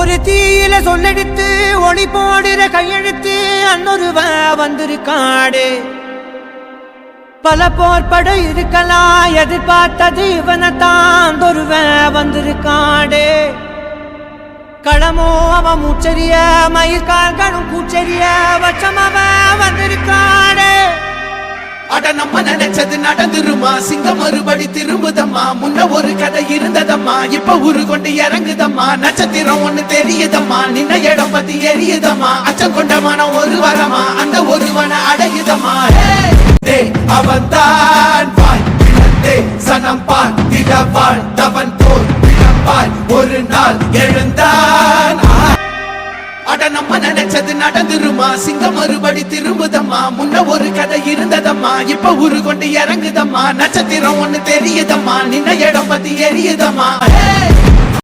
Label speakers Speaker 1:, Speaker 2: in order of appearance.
Speaker 1: ஒரு தீயில சொல்லெடுத்து ஒளி போடுற கையெழுத்து அன்னொருவ வந்திருக்காடு பல போர்பட இருக்கலாம் எதிர்பார்த்தது இவனைத்தான் ஒருவ வந்திருக்காடு களமோ அவன் மூச்சரிய மயிர்கால்களும் கூச்சரிய வச்சம் அவன் வந்திருக்காடு
Speaker 2: அட நம்ம நினைச்சது நடந்துருமா சிங்கம் மறுபடி திரும்புதம்மா முன்ன ஒரு கதை இருந்ததம்மா இப்ப உரு கொண்டு இறங்குதம்மா நட்சத்திரம் ஒண்ணு தெரியுதம்மா நின்ன இடம் பத்தி எரியுதம்மா அச்சம் கொண்ட மனம் ஒரு வரமா அந்த ஒருவனை அடையுதம்மா அவன் தான் சனம் பார்த்திட வாழ்ந்தவன் போல் விளம்பாய் ஒரு நாள் எழுந்தான் அட நம்ம நினைச்சது நடந்துருமா சிங்கம் மறுபடி திரும்புதம்மா முன்ன ஒரு கதை இருந்ததம்மா இப்ப உரு கொண்டு இறங்குதம்மா நட்சத்திரம் ஒண்ணு தெரியுதம்மா நின்ன இடம் பத்தி எரியுதம்மா